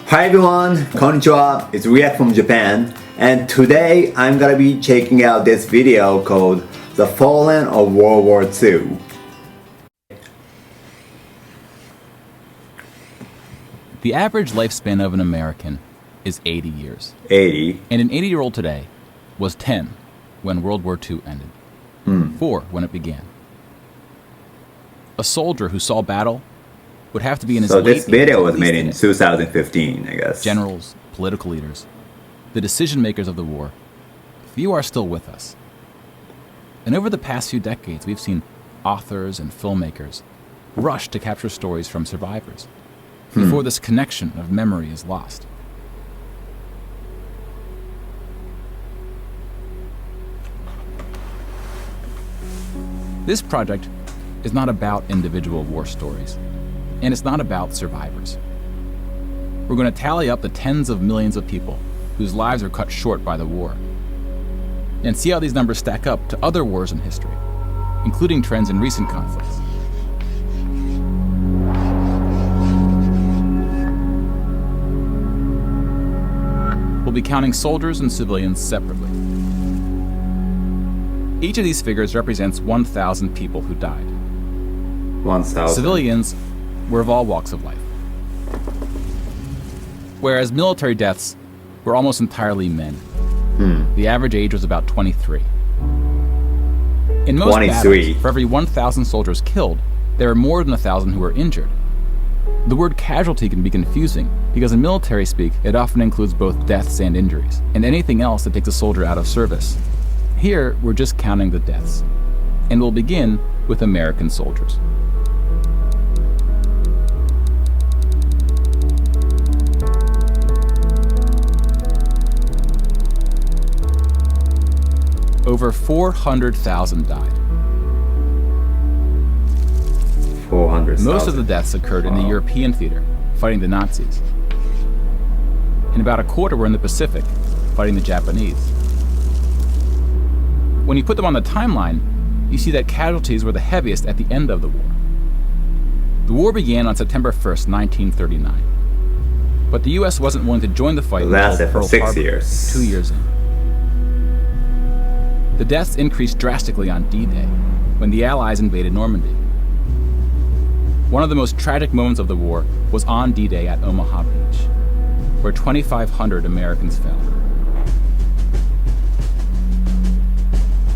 Hi everyone, konnichiwa, it's React from Japan, and today I'm gonna be checking out this video called The Fallen of World War II. The average lifespan of an American is 80 years. 80. And an 80-year-old today was 10 when World War II ended, 4 when it began. A soldier who saw battle would have to be in his So late this video 80s was at made least in today. 2015, I guess. Generals, political leaders, the decision makers of the war, few are still with us. And over the past few decades, we've seen authors and filmmakers rush to capture stories from survivors before this connection of memory is lost. This project is not about individual war stories, and it's not about survivors. We're going to tally up the tens of millions of people whose lives are cut short by the war, and see how these numbers stack up to other wars in history, including trends in recent conflicts. We'll be counting soldiers and civilians separately. Each of these figures represents 1,000 people who died. 1,000. Civilians were of all walks of life, whereas military deaths were almost entirely men. The average age was about 23. In most 23. battles, for every 1,000 soldiers killed, there are more than 1,000 who are injured. The word casualty can be confusing because in military speak, it often includes both deaths and injuries, and anything else that takes a soldier out of service. Here, we're just counting the deaths, and we'll begin with American soldiers. Over 400,000 died. 400,000. Most of the deaths occurred in the European theater, fighting the Nazis. And about a quarter were in the Pacific, fighting the Japanese. When you put them on the timeline, you see that casualties were the heaviest at the end of the war. The war began on September 1st, 1939. But the US wasn't willing to join the fight It until lasted for Pearl 6 Harbor, years. 2 years in. The deaths increased drastically on D-Day, when the Allies invaded Normandy. One of the most tragic moments of the war was on D-Day at Omaha Beach, where 2,500 Americans fell.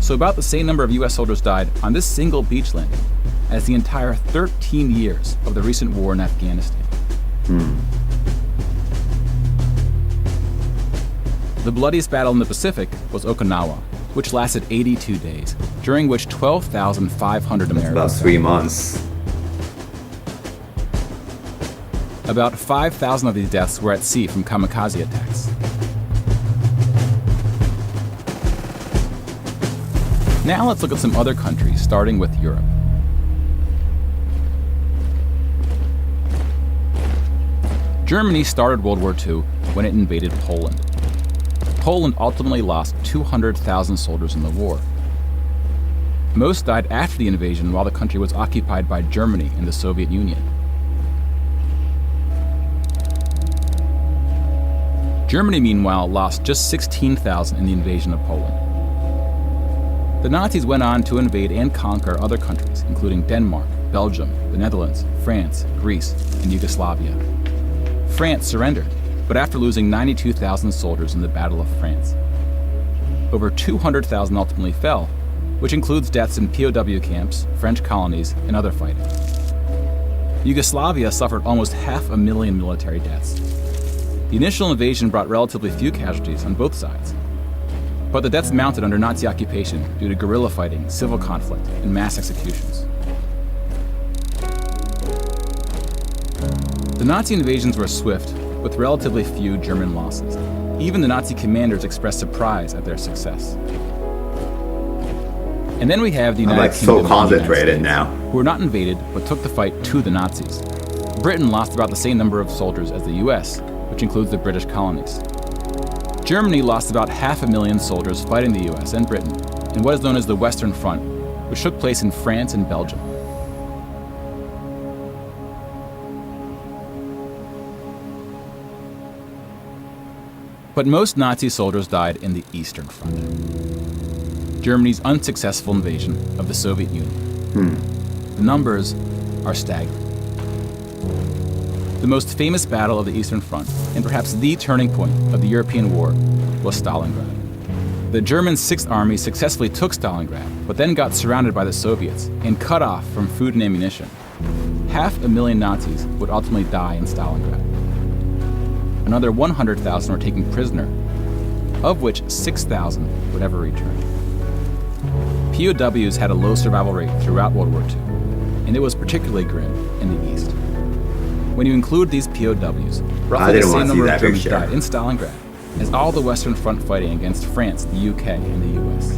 So about the same number of US soldiers died on this single beach landing as the entire 13 years of the recent war in Afghanistan. The bloodiest battle in the Pacific was Okinawa, which lasted 82 days, during which 12,500 Americans About 3 months. About 5,000 of these deaths were at sea from kamikaze attacks. Now let's look at some other countries, starting with Europe. Germany started World War II when it invaded Poland. Poland ultimately lost 200,000 soldiers in the war. Most died after the invasion while the country was occupied by Germany and the Soviet Union. Germany, meanwhile, lost just 16,000 in the invasion of Poland. The Nazis went on to invade and conquer other countries, including Denmark, Belgium, the Netherlands, France, Greece, and Yugoslavia. France surrendered, but after losing 92,000 soldiers in the Battle of France. Over 200,000 ultimately fell, which includes deaths in POW camps, French colonies, and other fighting. Yugoslavia suffered almost 500,000 military deaths. The initial invasion brought relatively few casualties on both sides, but the deaths mounted under Nazi occupation due to guerrilla fighting, civil conflict, and mass executions. The Nazi invasions were swift, with relatively few German losses. Even the Nazi commanders expressed surprise at their success. And then we have the United Kingdom and the United concentrated States, now. who were not invaded but took the fight to the Nazis. Britain lost about the same number of soldiers as the US, which includes the British colonies. Germany lost about 500,000 soldiers fighting the US and Britain in what is known as the Western Front, which took place in France and Belgium. But most Nazi soldiers died in the Eastern Front, Germany's unsuccessful invasion of the Soviet Union. The numbers are staggering. The most famous battle of the Eastern Front, and perhaps the turning point of the European war, was Stalingrad. The German Sixth Army successfully took Stalingrad, but then got surrounded by the Soviets and cut off from food and ammunition. 500,000 Nazis would ultimately die in Stalingrad. Another 100,000 were taken prisoner, of which 6,000 would ever return. POWs had a low survival rate throughout World War II, and it was particularly grim in the East. When you include these POWs, roughly the same number of Germans died in Stalingrad as all the Western Front fighting against France, the UK, and the US.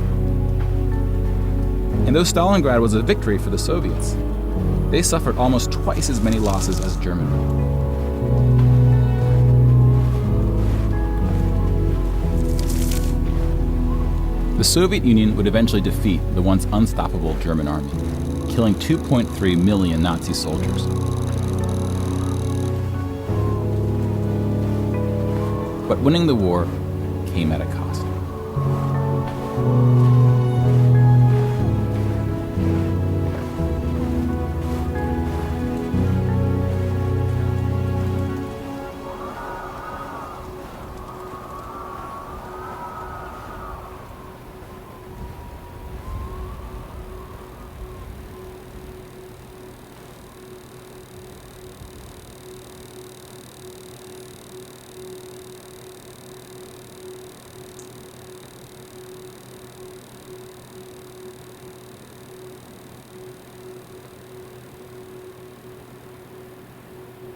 And though Stalingrad was a victory for the Soviets, they suffered almost twice as many losses as Germany. The Soviet Union would eventually defeat the once unstoppable German army, killing 2.3 million Nazi soldiers. But winning the war came at a cost.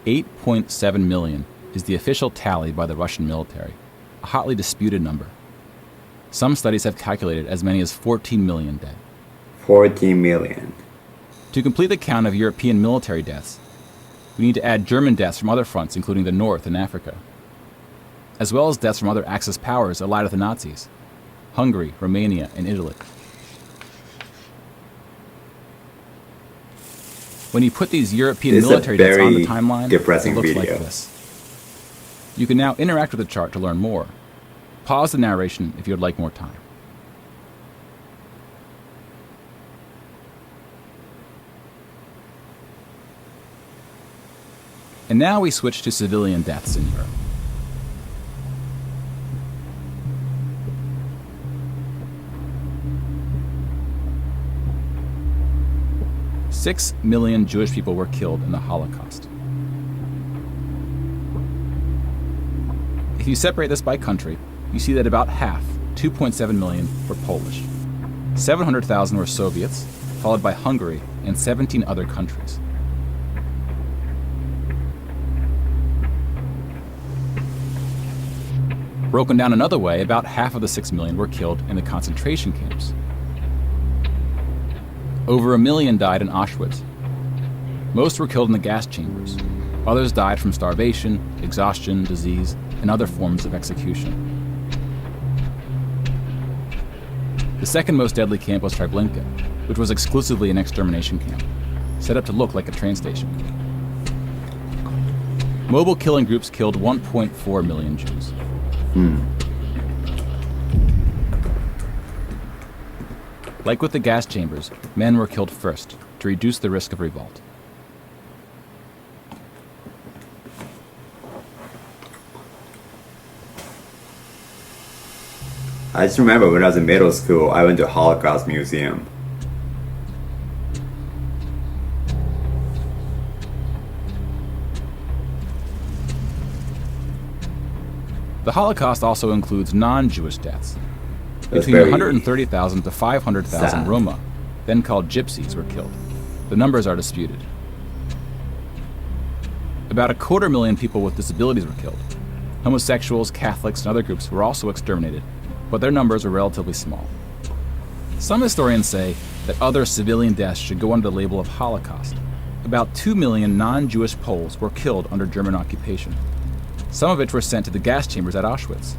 $8.7 million is the official tally by the Russian military, a hotly disputed number. Some studies have calculated as many as 14 million dead. 14 million. To complete the count of European military deaths, we need to add German deaths from other fronts, including the North and Africa, as well as deaths from other Axis powers allied with the Nazis, Hungary, Romania, and Italy. When you put these European military deaths on the timeline, it looks like this. You can now interact with the chart to learn more. Pause the narration if you would like more time. And now we switch to civilian deaths in Europe. Six million Jewish people were killed in the Holocaust. If you separate this by country, you see that about half, 2.7 million, were Polish. 700,000 were Soviets, followed by Hungary and 17 other countries. Broken down another way, about half of the 6 million were killed in the concentration camps. Over 1 million died in Auschwitz. Most were killed in the gas chambers. Others died from starvation, exhaustion, disease, and other forms of execution. The second most deadly camp was Treblinka, which was exclusively an extermination camp, set up to look like a train station. Mobile killing groups killed 1.4 million Jews. Like with the gas chambers, men were killed first to reduce the risk of revolt. I just remember when I was in middle school, I went to Holocaust Museum. The Holocaust also includes non-Jewish deaths. Between 130,000 to 500,000 Roma, then called Gypsies, were killed. The numbers are disputed. About 250,000 people with disabilities were killed. Homosexuals, Catholics, and other groups were also exterminated, but their numbers were relatively small. Some historians say that other civilian deaths should go under the label of Holocaust. About 2 million non-Jewish Poles were killed under German occupation, some of which were sent to the gas chambers at Auschwitz.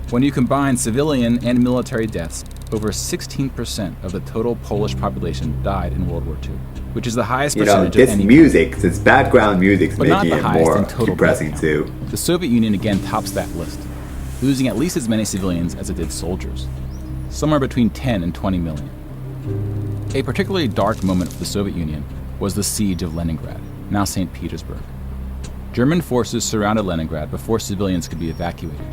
When you combine civilian and military deaths, over 16% of the total Polish population died in World War II, which is the highest percentage of any. This background music's but making not the it highest more in total depressing too. The Soviet Union again tops that list. losing at least as many civilians as it did soldiers, somewhere between 10 and 20 million. A particularly dark moment for the Soviet Union was the siege of Leningrad, now St. Petersburg. German forces surrounded Leningrad before civilians could be evacuated.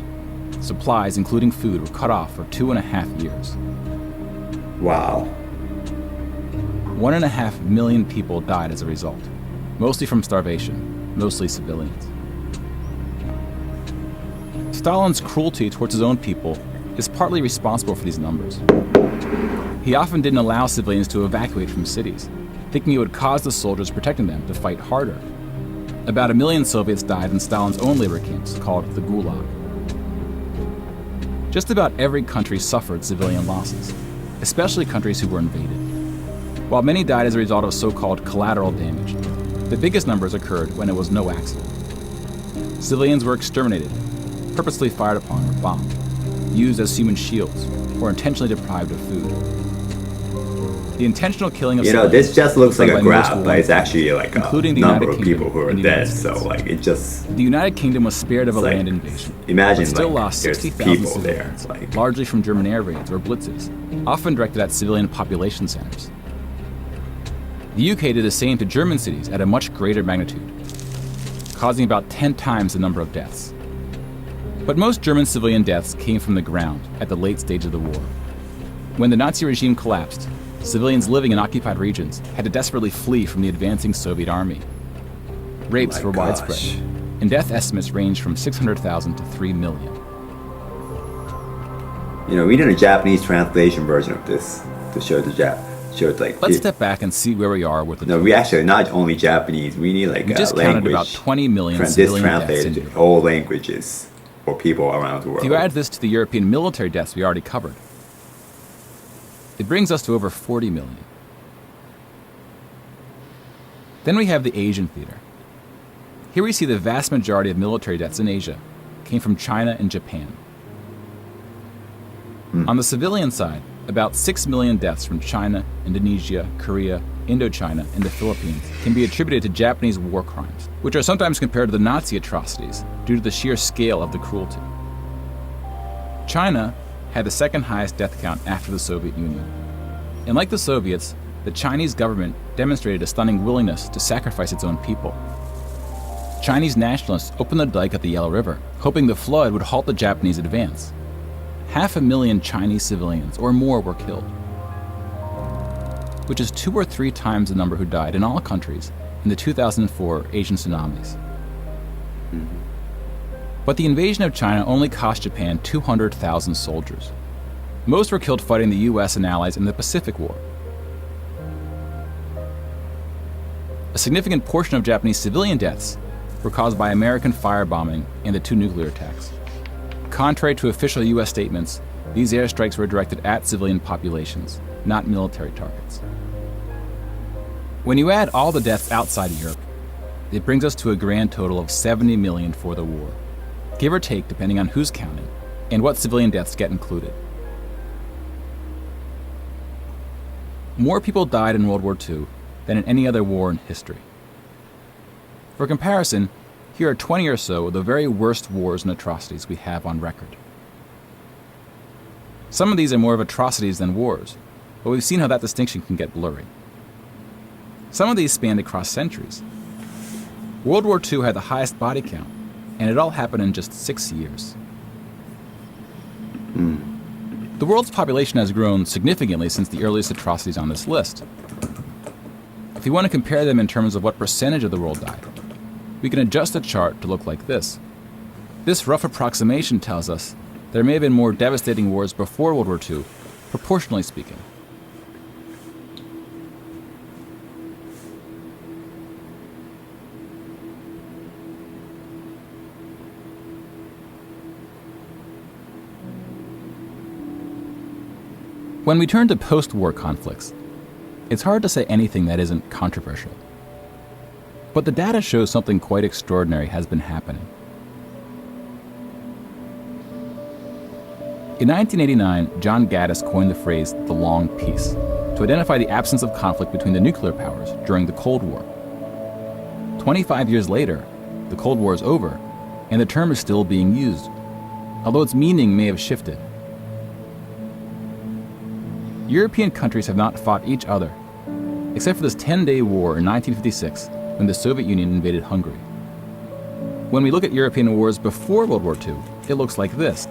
Supplies, including food, were cut off for 2.5 years. Wow. 1.5 million people died as a result, mostly from starvation, mostly civilians. Stalin's cruelty towards his own people is partly responsible for these numbers. He often didn't allow civilians to evacuate from cities, thinking it would cause the soldiers protecting them to fight harder. About 1 million Soviets died in Stalin's own labor camps, called the Gulag. Just about every country suffered civilian losses, especially countries who were invaded. While many died as a result of so-called collateral damage, the biggest numbers occurred when it was no accident. Civilians were exterminated, purposely fired upon or bombed, used as human shields, or intentionally deprived of food. The intentional killing of civilians, this just looks like a by most graph, war but it's crimes, actually like a including the number United of people Kingdom who are and the United dead. So States. like it just The United Kingdom was spared of a like, land invasion, imagine but still like lost there's 60,000 people there. civilians, It's like largely from German air raids or blitzes, often directed at civilian population centers. The UK did the same to German cities at a much greater magnitude, causing about 10 times the number of deaths. But most German civilian deaths came from the ground at the late stage of the war. When the Nazi regime collapsed, civilians living in occupied regions had to desperately flee from the advancing Soviet army. Rapes my were gosh. widespread, and death estimates ranged from 600,000 to 3 million. we need a Japanese translation version of this to show like. Let's step back and see where we are with the No, we actually not only Japanese. We need like We a just language. counted about 20 million this civilian deaths in translated to Europe. all languages for people around the world. If you add this to the European military deaths we already covered, it brings us to over 40 million. Then we have the Asian theater. Here we see the vast majority of military deaths in Asia came from China and Japan. On the civilian side, about 6 million deaths from China, Indonesia, Korea, Indochina, and the Philippines can be attributed to Japanese war crimes, which are sometimes compared to the Nazi atrocities due to the sheer scale of the cruelty. China had the second highest death count after the Soviet Union. And like the Soviets, the Chinese government demonstrated a stunning willingness to sacrifice its own people. Chinese nationalists opened the dike at the Yellow River, hoping the flood would halt the Japanese advance. 500,000 Chinese civilians or more were killed, which is 2 or 3 times the number who died in all countries in the 2004 Asian tsunamis. But the invasion of China only cost Japan 200,000 soldiers. Most were killed fighting the US and allies in the Pacific War. A significant portion of Japanese civilian deaths were caused by American firebombing and the 2 nuclear attacks. Contrary to official US statements, these airstrikes were directed at civilian populations, not military targets. When you add all the deaths outside of Europe, it brings us to a grand total of 70 million for the war, give or take depending on who's counting and what civilian deaths get included. More people died in World War II than in any other war in history. For comparison, here are 20 or so of the very worst wars and atrocities we have on record. Some of these are more of atrocities than wars, but we've seen how that distinction can get blurry. Some of these spanned across centuries. World War II had the highest body count, and it all happened in just 6 years. The world's population has grown significantly since the earliest atrocities on this list. If you want to compare them in terms of what percentage of the world died, we can adjust the chart to look like this. This rough approximation tells us there may have been more devastating wars before World War II, proportionally speaking. When we turn to post-war conflicts, it's hard to say anything that isn't controversial. But the data shows something quite extraordinary has been happening. In 1989, John Gaddis coined the phrase the long peace to identify the absence of conflict between the nuclear powers during the Cold War. 25 years later, the Cold War is over, and the term is still being used. although its meaning may have shifted. European countries have not fought each other, except for this 10-day war in 1956 when the Soviet Union invaded Hungary. When we look at European wars before World War II, it looks like this.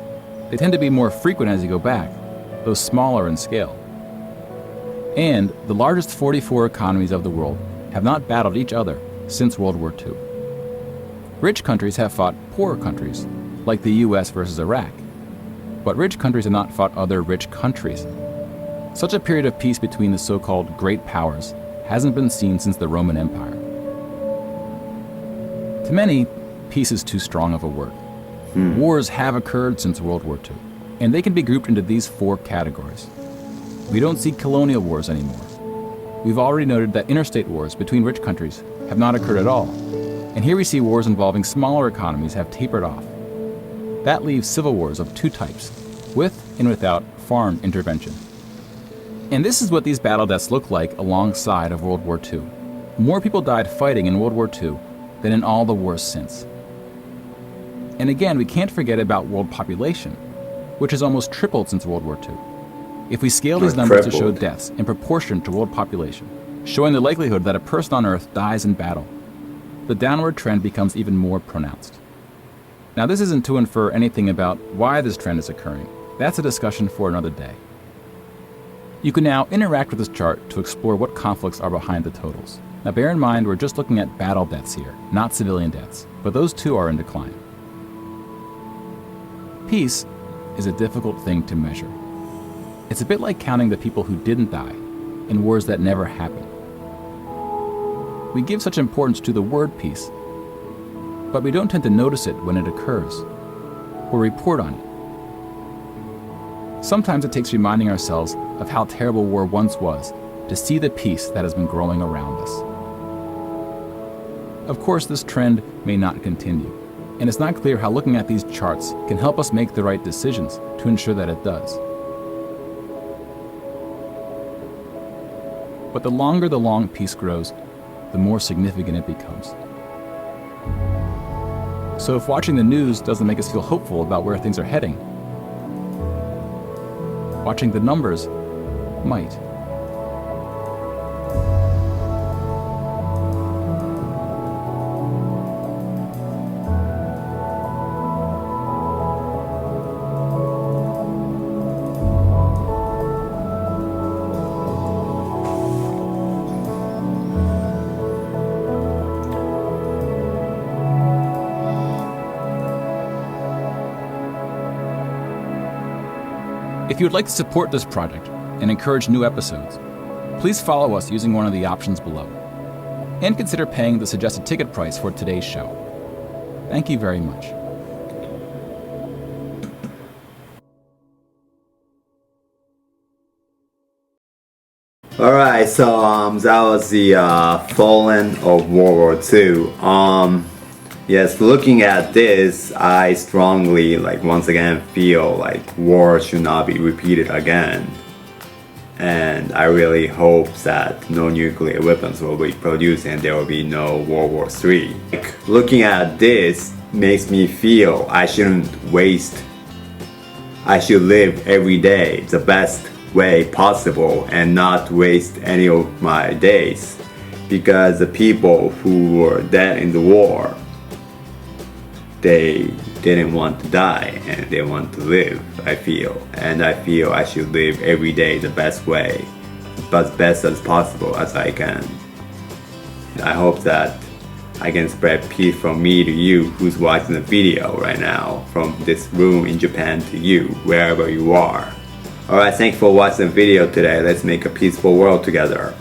They tend to be more frequent as you go back, though smaller in scale. And the largest 44 economies of the world have not battled each other since World War II. Rich countries have fought poorer countries, like the US versus Iraq, but rich countries have not fought other rich countries. Such a period of peace between the so-called great powers hasn't been seen since the Roman Empire. To many, peace is too strong of a word. Wars have occurred since World War II, and they can be grouped into these 4 categories. We don't see colonial wars anymore. We've already noted that interstate wars between rich countries have not occurred at all, and here we see wars involving smaller economies have tapered off. That leaves civil wars of 2 types, with and without foreign intervention. And this is what these battle deaths look like alongside of World War II. More people died fighting in World War II than in all the wars since. And again, we can't forget about world population, which has almost tripled since World War II. If we scale these numbers to show deaths in proportion to world population, showing the likelihood that a person on Earth dies in battle, the downward trend becomes even more pronounced. Now, this isn't to infer anything about why this trend is occurring. That's a discussion for another day. You can now interact with this chart to explore what conflicts are behind the totals. Now, bear in mind, we're just looking at battle deaths here, not civilian deaths, but those too are in decline. Peace is a difficult thing to measure. It's a bit like counting the people who didn't die in wars that never happened. We give such importance to the word peace, but we don't tend to notice it when it occurs or report on it. Sometimes it takes reminding ourselves of how terrible war once was to see the peace that has been growing around us. Of course, this trend may not continue, and it's not clear how looking at these charts can help us make the right decisions to ensure that it does. But the longer the long peace grows, the more significant it becomes. So if watching the news doesn't make us feel hopeful about where things are heading, watching the numbers might. If you would like to support this project and encourage new episodes, please follow us using one of the options below, and consider paying the suggested ticket price for today's show. Thank you very much. Alright, so that was the fallen of World War II. Yes, looking at this, I strongly, once again feel like war should not be repeated again. And I really hope that no nuclear weapons will be produced and there will be no World War III. Looking at this makes me feel I shouldn't waste. I should live every day the best way possible and not waste any of my days. Because the people who were dead in the war, they didn't want to die and they want to live, I feel. And I feel I should live every day the best way, as best as possible as I can. I hope that I can spread peace from me to you who's watching the video right now, from this room in Japan to you, wherever you are. Alright, thanks for watching the video today. Let's make a peaceful world together.